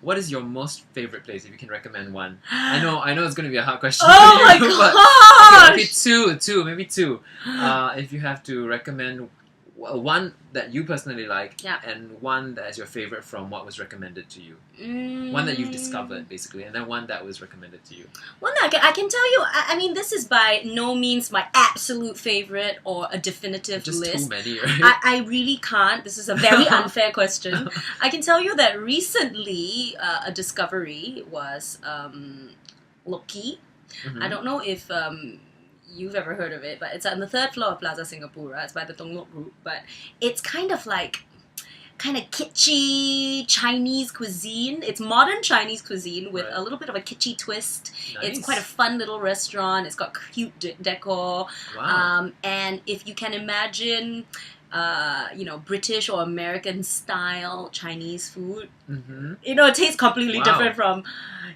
what is your most favorite place if you can recommend one? I know it's going to be a hard question. Oh for my you, gosh! Okay, maybe two. If you have to recommend one that you personally like, and one that is your favorite from what was recommended to you. One that you've discovered, basically, and then one that was recommended to you. One that I can tell you, I mean, this is by no means my absolute favorite or a definitive Just list. too many, right? I really can't. This is a very unfair question. I can tell you that recently a discovery was Loki. Mm-hmm. I don't know if you've ever heard of it, but it's on the third floor of Plaza Singapura. It's by the Tung Lok Group, but it's kind of kitschy Chinese cuisine. It's modern Chinese cuisine with a little bit of a kitschy twist. Nice. It's quite a fun little restaurant. It's got cute decor. Wow. And if you can imagine, British or American style Chinese food, it tastes completely different from,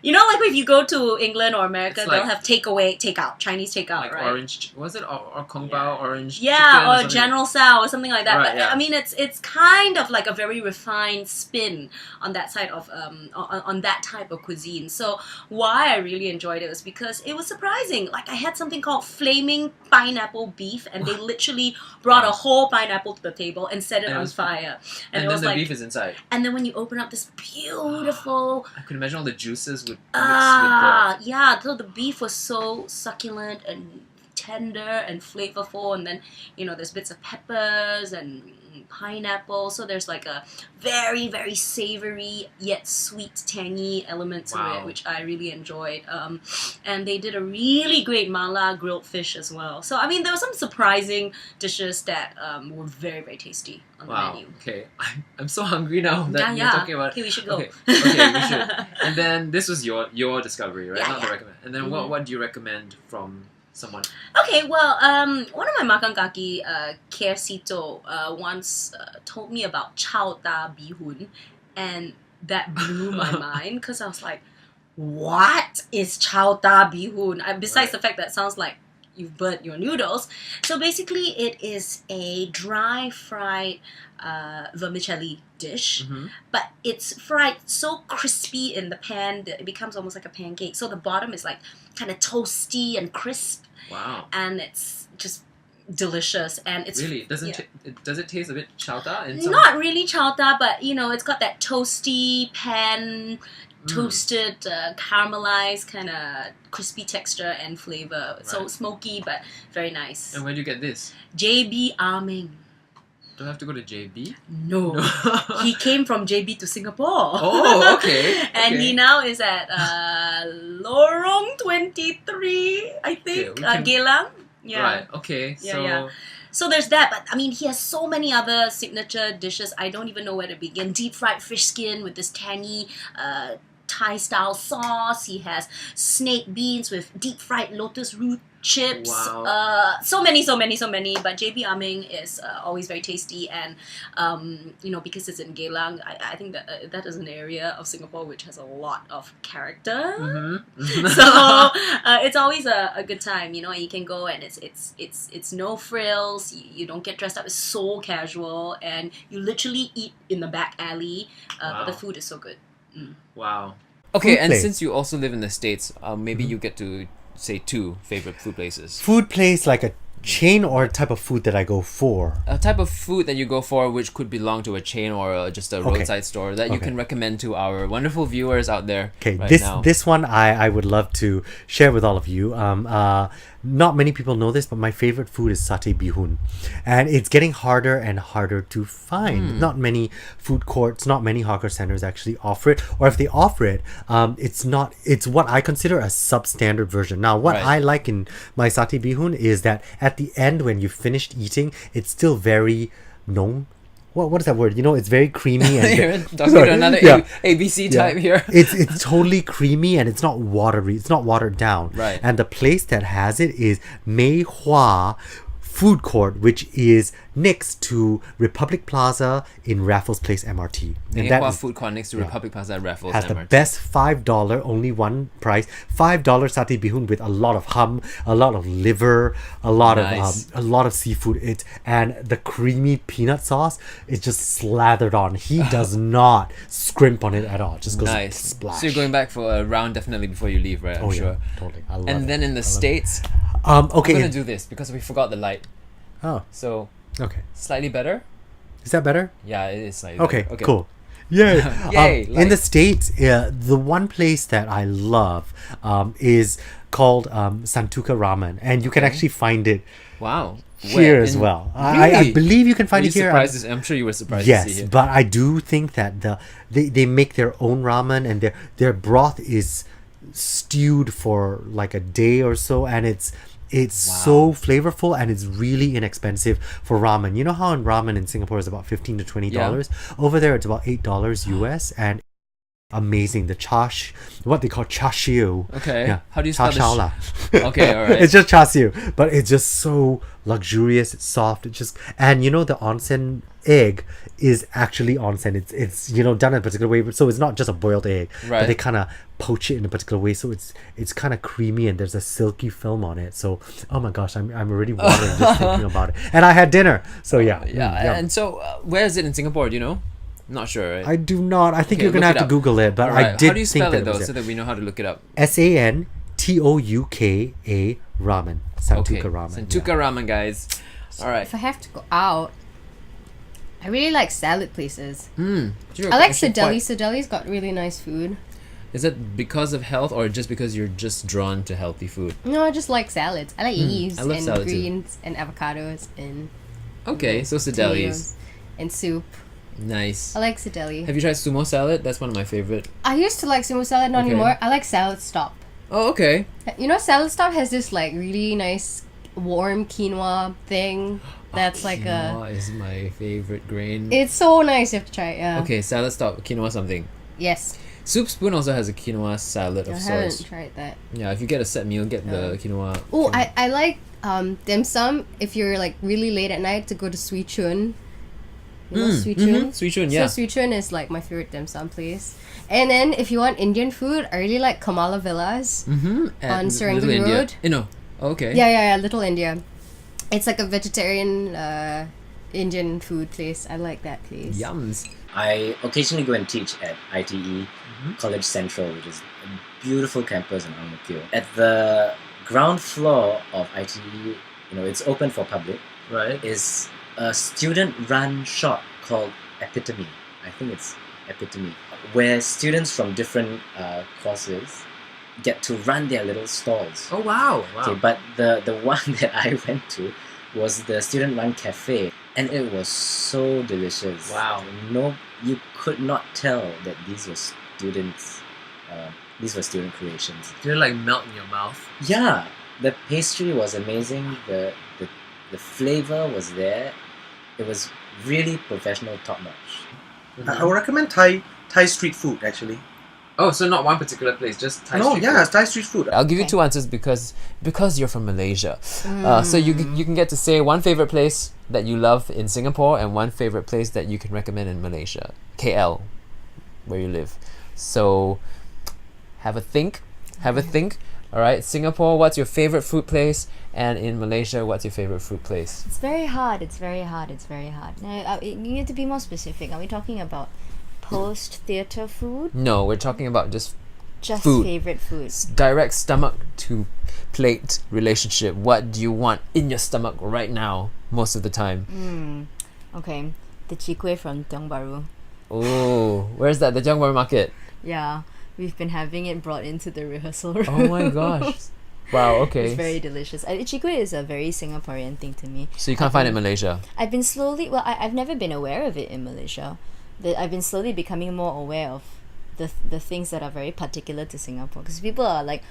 like if you go to England or America, they'll have takeout, Chinese takeout, like right? Orange, was it or Kung Pao orange? Yeah, or General Tso or something like that. Right, but I mean, it's kind of like a very refined spin on that side of on that type of cuisine. So why I really enjoyed it was because it was surprising. Like I had something called flaming pineapple beef, and they literally brought a whole pineapple to the table and set it on fire. And it then was the beef is inside. And then when you open up this beautiful, I could imagine all the juices would mix with the. yeah. So the beef was so succulent and tender and flavorful, and then there's bits of peppers and pineapple, so there's like a very, very savory yet sweet, tangy element to it, which I really enjoyed. And they did a really great mala grilled fish as well. So I mean, there were some surprising dishes that were very, very tasty on the menu. Okay, I'm so hungry now that you're talking about. Okay, we should go. Okay, we should. And then this was your discovery, right? Not the recommend. And then what do you recommend from someone? Okay, well, one of my makan kaki, Kersito, once told me about chao ta bihun, and that blew my mind because I was like, what is chao ta bihun? Besides the fact that it sounds like you've burnt your noodles. So basically it is a dry fried vermicelli dish, but it's fried so crispy in the pan that it becomes almost like a pancake. So the bottom is like kind of toasty and crisp. Wow. And it's just delicious, and it's really does it taste a bit chao ta? Not really chao ta, but it's got that toasty pan toasted caramelized kind of crispy texture and flavor. Right. So smoky but very nice. And where do you get this? JB Arming. Do I have to go to JB? No. He came from JB to Singapore. Oh, okay. And he now is at Lorong 23, I think. Geylang. Yeah. Right, okay. So there's that, but I mean, he has so many other signature dishes. I don't even know where to begin. Deep fried fish skin with this tangy Thai-style sauce. He has snake beans with deep fried lotus root chips. Wow. So many. But JB Aming is always very tasty, and because it's in Geylang, I think that is an area of Singapore which has a lot of character. So it's always a good time, and you can go and it's no frills. You don't get dressed up. It's so casual, and you literally eat in the back alley. But the food is so good. Wow. Okay, and since you also live in the States, maybe you get to say two favorite food places. Food place like a chain or a type of food that I go for? A type of food that you go for which could belong to a chain or just a roadside store that you can recommend to our wonderful viewers out there. Okay, now. This one I would love to share with all of you. Not many people know this, but my favorite food is satay bihun, and it's getting harder and harder to find. Not many food courts, not many hawker centers actually offer it, or if they offer it, it's what I consider a substandard version. Now, what I like in my satay bihun is that at the end, when you've finished eating, it's still very nong. What is that word? It's very creamy. And You're talking to another ABC type here. It's totally creamy and it's not watery. It's not watered down. Right. And the place that has it is Mei Hua food court, which is next to Republic Plaza in Raffles Place MRT. And that food court next to Republic Plaza at Raffles has MRT. the best $5, only one price, $5 satay bihun with a lot of hum, a lot of liver, a lot of seafood. And the creamy peanut sauce is just slathered on. He does not scrimp on it at all. Just goes splash. So you're going back for a round definitely before you leave, right? I'm sure. Totally. I love and it. then in the States, okay. I'm gonna do this because we forgot the light. Oh. So okay. Slightly better. Is that better? Yeah, it is slightly better. Okay, cool. Yay! Yay! In the States, the one place that I love is called Santuka Ramen, and you can actually find it. Wow. Here as well. Really? I believe you can find it here. I'm sure you were surprised to see it. But I do think that they make their own ramen, and their broth is stewed for like a day or so, and it's so flavorful, and it's really inexpensive for ramen. You know how in ramen in Singapore is about $15 to $20? Over there it's about $8 US, and amazing. The what they call chashiu. Okay. Yeah. How do you spell this? Okay, all right. It's just chashiu, but it's just so luxurious. It's soft. It's just, and the onsen egg is actually onsen. It's done in a particular way, so it's not just a boiled egg, but they kind of poach it in a particular way, so it's kind of creamy, and there's a silky film on it. So oh my gosh, I'm already watering just thinking about it. And I had dinner, so yeah. And so where is it in Singapore? Do you know? Not sure, right? I do not. I think you're gonna have to Google it, but I did. How do you spell think it though, so that we know how to look it up? SANTOUKA ramen. Santuka ramen. Santuka ramen, guys. All right. If I have to go out, I really like salad places. I like Sedeli. Sedeli's got really nice food. Is it because of health, or just because you're just drawn to healthy food? No, I just like salads. I like leaves and greens too. and avocados and so Sedeli's and soup. Nice. I like Sedeli. Have you tried sumo salad? That's one of my favorite. I used to like sumo salad, not anymore. I like Salad Stop. Oh, okay. Salad Stop has this like really nice warm quinoa thing. That's quinoa is my favorite grain. It's so nice. You have to try it. Yeah. Okay, Salad Stop quinoa something. Yes. Soup Spoon also has a quinoa salad of sorts. I haven't tried that. Yeah, if you get a set meal, get the quinoa. Oh, I like dim sum if you're like really late at night to go to Swee Chun. You know Swee Chun? Swee Chun, yeah. So Swee Chun is like my favorite dim sum place. And then if you want Indian food, I really like Kamala Villas on Serangoon Road. Okay. Yeah, Little India. It's like a vegetarian Indian food place. I like that place. Yums. I occasionally go and teach at ITE, College Central, which is a beautiful campus in Ang Mo Kio. At the ground floor of ITE, it's open for public. Right. Is a student-run shop called Epitome. I think it's Epitome, where students from different courses get to run their little stalls. Oh wow! Okay, but the one that I went to was the student-run cafe, and it was so delicious. Wow! No, you could not tell that these were students. These were student creations. Did it like melt in your mouth? Yeah, the pastry was amazing. The flavor was there. It was really professional, top notch. I would recommend Thai street food actually. Oh, so not one particular place, just Thai street food? No, Thai street food. I'll give you two answers because you're from Malaysia. So you can get to say one favorite place that you love in Singapore and one favorite place that you can recommend in Malaysia, KL, where you live. So have a think. All right, Singapore, what's your favorite food place? And in Malaysia, what's your favorite food place? It's very hard. Now, you need to be more specific. Are we talking about post-theatre food? No, we're talking about just food. Favorite food. Direct stomach to plate relationship. What do you want in your stomach right now, most of the time? Okay, the chwee kueh from Tiong Bahru. Oh, where's that? The Tiong Bahru market? Yeah. We've been having it brought into the rehearsal room. Oh my gosh. Wow, okay. It's very delicious. Chwee kueh is a very Singaporean thing to me. So you can't find it in Malaysia? I've been slowly... Well, I've never been aware of it in Malaysia. I've been slowly becoming more aware of the things that are very particular to Singapore. Because people are like,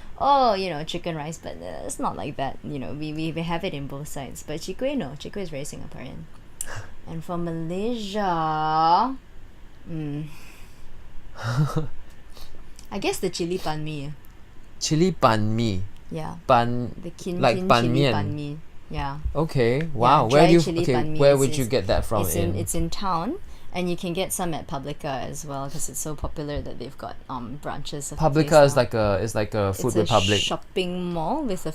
chicken rice, but it's not like that. We have it in both sides. But chwee kueh, no. Chwee kueh is very Singaporean. And for Malaysia... I guess the chili ban mi. Chili ban mi? Yeah. The kin like ban chili mian. ban mi. Yeah. Okay. Wow. Yeah, Where dry do you? chili Okay. banh mi Where is- would you is- get that from? It's in town, and you can get some at Publica as well because it's so popular that they've got branches of the place Publica is now. like a Food It's Republic. a shopping mall with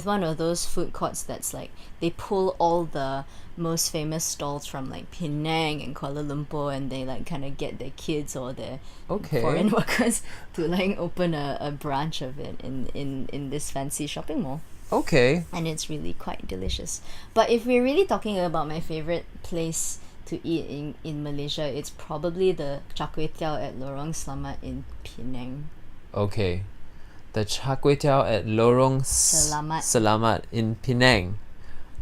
one of those food courts that's like they pull all the most famous stalls from like Penang and Kuala Lumpur, and they like kind of get their kids or their Okay. foreign workers to like open a branch of it in this fancy shopping mall, Okay. and it's really quite delicious. But if we're really talking about my favorite place to eat in Malaysia, it's probably the char kway teow at Lorong Selamat in Penang. Okay. The char kway teow at Lorong Selamat. Selamat in Penang.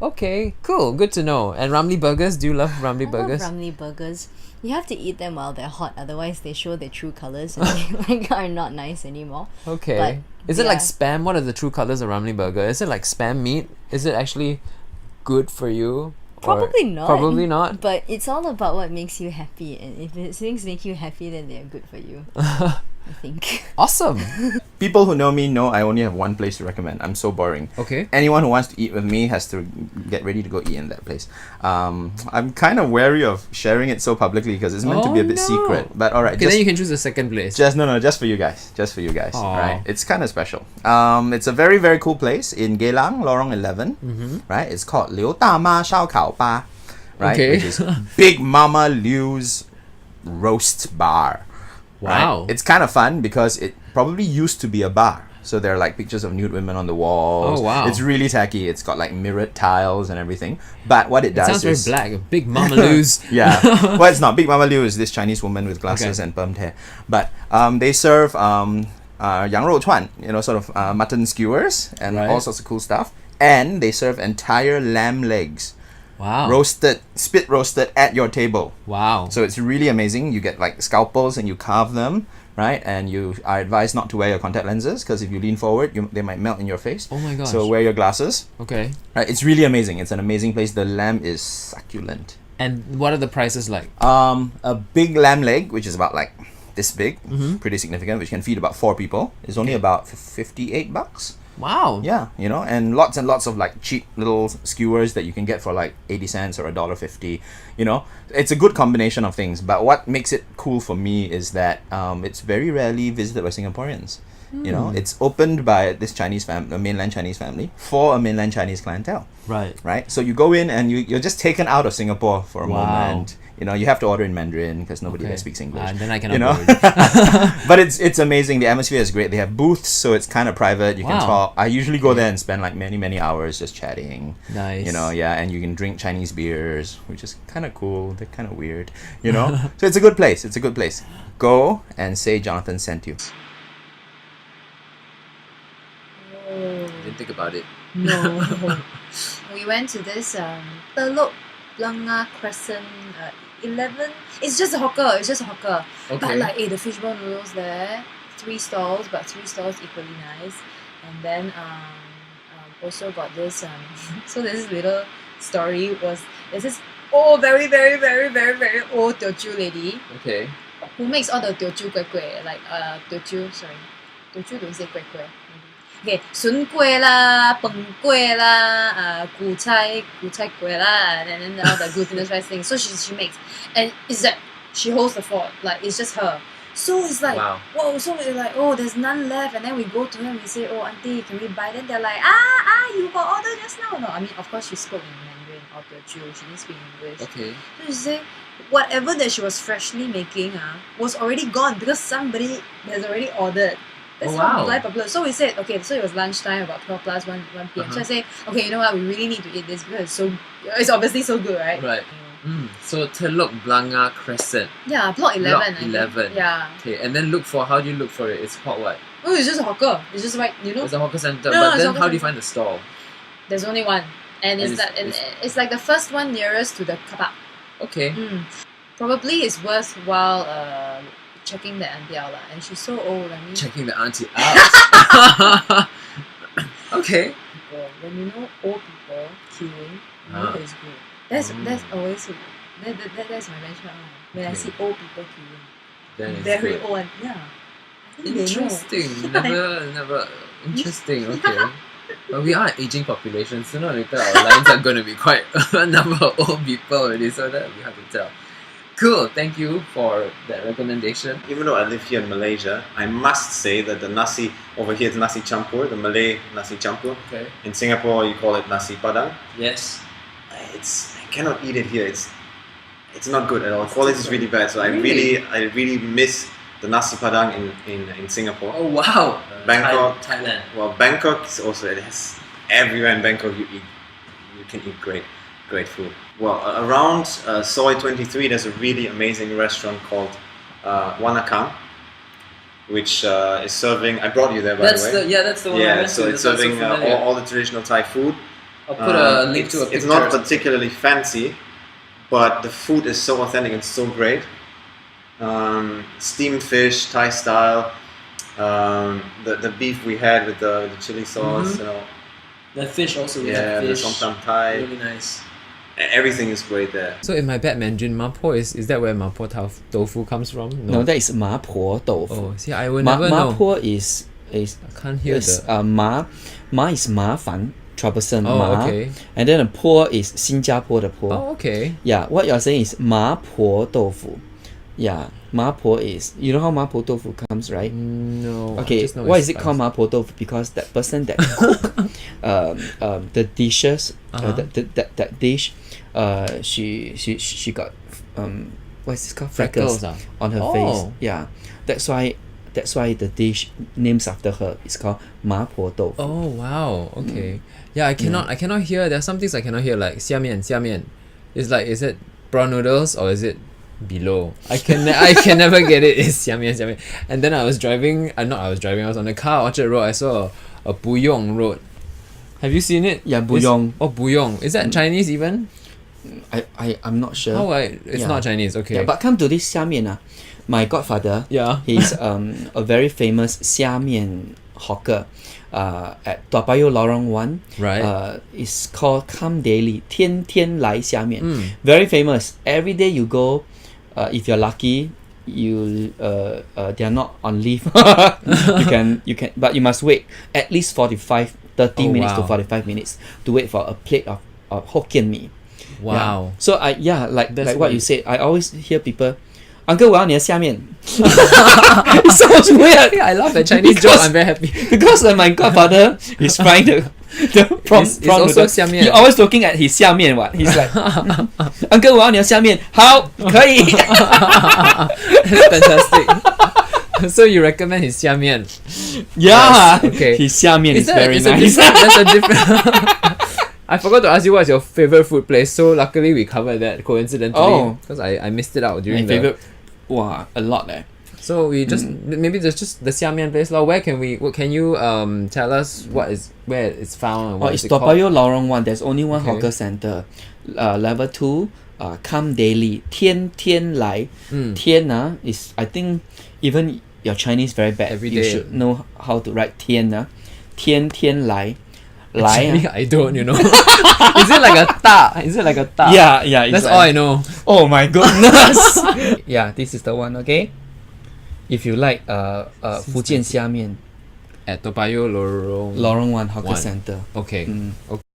Okay, cool. Good to know. And Ramly burgers? Do you love Ramly I burgers? love Ramly burgers. You have to eat them while they're hot, otherwise they show their true colors and they like are not nice anymore. Okay. But Is it like yeah. spam? What are the true colors of Ramly burger? Is it like spam meat? Is it actually good for you? Or- Probably not. Probably not. But it's all about what makes you happy, and if things make you happy, then they're good for you. I think. Awesome. People who know me know I only have one place to recommend. I'm so boring. Okay. Anyone who wants to eat with me has to get ready to go eat in that place. I'm kind of wary of sharing it so publicly because it's meant to be a Oh, bit no. secret. But alright, Okay, then you can choose the second place. just for you guys. Just for you guys. Aw. Right? It's kind of special. It's a very, very cool place in Geylang, Lorong 11. Mm-hmm. Right? It's called Liu Da Ma Shao Kao Ba. Right? Okay. Which is Big Mama Liu's Roast Bar. Right? Wow. It's kind of fun because it probably used to be a bar. So there are like pictures of nude women on the walls. Oh, wow. It's really tacky. It's got like mirrored tiles and everything. But what it It does sounds very is black. Big Mama Lou's. yeah. Well, it's not. Big Mama Liu is this Chinese woman with glasses Okay. and permed hair. But they serve yang rou chuan, sort of mutton skewers and Right. all sorts of cool stuff. And they serve entire lamb legs, Wow. spit roasted at your table. Wow. So it's really amazing. You get like scalpels and you carve them, right? And you are advised not to wear your contact lenses because if you lean forward, they might melt in your face. Oh my gosh. So wear your glasses. Okay. Right? It's really amazing. It's an amazing place. The lamb is succulent. And what are the prices like? A big lamb leg, which is about like this big, Mm-hmm. pretty significant, which can feed about 4 people, is only about $58. Wow. Yeah, and lots of like cheap little skewers that you can get for like 80 cents or $1.50. It's a good combination of things. But what makes it cool for me is that it's very rarely visited by Singaporeans. It's opened by this Chinese family, a mainland Chinese family, for a mainland Chinese clientele. Right. Right? So you go in and you're just taken out of Singapore for a Wow. moment. You have to order in Mandarin because nobody there speaks English. Then I you cannot know? go in. But it's amazing. The atmosphere is great. They have booths, so it's kind of private. You can Wow. talk. I usually go there and spend like many hours just chatting. Nice. And you can drink Chinese beers, which is kind of cool. They're kind of weird, So it's a good place. It's a good place. Go and say Jonathan sent you. Didn't think about it. No. We went to this Telok Blangah Crescent 11. It's just a hawker. But Okay. like, the fishball noodles there, 3 stalls, but 3 stalls equally nice. And then also got this. So there's this little story there's this very very very very very old Teochew lady Okay. who makes all the Teochew kueh kueh, like Teochew don't say kueh kueh. Okay, 笋粿啦, peng kueh啦, 古菜粿啦, and then all the glutinous rice things. So she makes, and it's that she holds the fort, like it's just her. So it's like, Wow. whoa, so we're like, oh, there's none left, and then we go to her and we say, oh, auntie, can we buy? Then they're like, you got order just now? No, I mean, of course she spoke in Mandarin or Teochew, she didn't speak English. Okay. So she said, whatever that she was freshly making was already gone because somebody has already ordered. That's Oh, how wow. life popular. So we said, okay, so it was lunchtime, about 12 plus 1 p.m. So I say, okay, you know what, we really need to eat this because it's obviously so good, right? Right. So Telok Blangah Crescent. Yeah, block 11. Block I think. 11. Yeah. Okay, and then how do you look for it? It's called what? Oh, it's just a hawker. It's just right, It's a hawker center. No, but it's then hawker how do you centre. find the stall? There's only one. And And it's like the first one nearest to the car park. Okay. Probably it's worthwhile checking the auntie out. And she's so old, I mean. Checking the auntie out. Okay. People. When you know old people queuing, you know Ah. it's good. That's always that's my benchmark. When I Okay. see old people queuing, Then it's very good. old, yeah. I think they know. Interesting. Never. Interesting. Okay. But we are an aging population. Sooner or later, our lines are going to be quite a number of old people already, so that we have to tell. Cool, thank you for that recommendation. Even though I live here in Malaysia, I must say that the nasi over here is nasi campur, the Malay nasi campur. Okay. In Singapore, you call it nasi padang. Yes. I cannot eat it here. It's not good at all. Quality is really bad. So I really miss the nasi padang in Singapore. Oh wow. Bangkok, Thailand. Well, Bangkok is also, it has everywhere in Bangkok you can eat great food. Well, around Soi 23, there's a really amazing restaurant called Wanakam, which is serving. I brought you there, by the way. That's the one. I went so to. it's serving all the traditional Thai food. I'll put a link to a picture. It's not particularly fancy, but the food is so authentic and so great. Steamed fish, Thai style. The beef we had with the chili sauce, you know. The fish also. Yeah, the som tam Thai. Really nice. Everything is great there. So in my bad Mandarin, mapo is that where mapo tofu comes from? No, that is ma po tofu. Oh, see, I will never know. Ma is I can't hear ma is ma fan, troublesome ma. Okay. And then the po is 新加坡的 po. Oh, okay. Yeah, what you're saying is ma po tofu. Yeah, ma po is, you know how ma po tofu comes, right? No. Okay, why is it called ma po tofu? Because that person that cook the dishes, that dish, she got what is this called, freckles on her face. Yeah, that's why the dish names after her is called ma po tofu. Oh wow. Okay. Yeah, I cannot hear. There are some things I cannot hear, like 下面. It's like, is it prawn noodles or is it below? I can never get it. It's 下面. And then I was on the car Orchard Road. I saw a Buyong Road. Have you seen it? Yeah, Buyong. Buyong. Is that Chinese even? I'm not sure. It's not Chinese. Okay. Yeah, but come to this 下面my godfather. Yeah. He's a very famous 下面 hawker at Toa Payoh Lorong 1. Right. It's called Come Daily 天天来下面. Very famous. Every day you go, if you're lucky, they're not on leave. you can, but you must wait at least 30 minutes to 45 minutes to wait for a plate of Hokkien mee. Wow. Yeah. So like what you said, I always hear people, Uncle, 我要你的下面. It sounds weird. Yeah, I love the Chinese joke. I'm very happy. Because my godfather is frying the prawn also noodles. 下面. He always looking at his 下面 what. He's like, Uncle, 我要你的下面. 好，可以. That's fantastic. So you recommend his 下面? Yeah. Yes, okay. His 下面is very nice. That's a different. I forgot to ask you what's your favorite food place. So luckily we covered that coincidentally because I missed it out during my favorite. Wow, a lot So we just maybe there's just the 下面 place. Where can you tell us where it's found? And what it's is it Toa called? Payoh Lorong 1. There's only one hawker center. Level 2. Come daily. 天天来. 天 is, I think even your Chinese very bad. Every you day. should know how to write 天 天天来. Actually, I don't, you know. Is it like a ta? Yeah. That's all I know. Oh my goodness. Yeah, this is the one, okay? If you like Fujian 下面 At Toa Payoh Lorong 1 hawker center. Okay. Okay.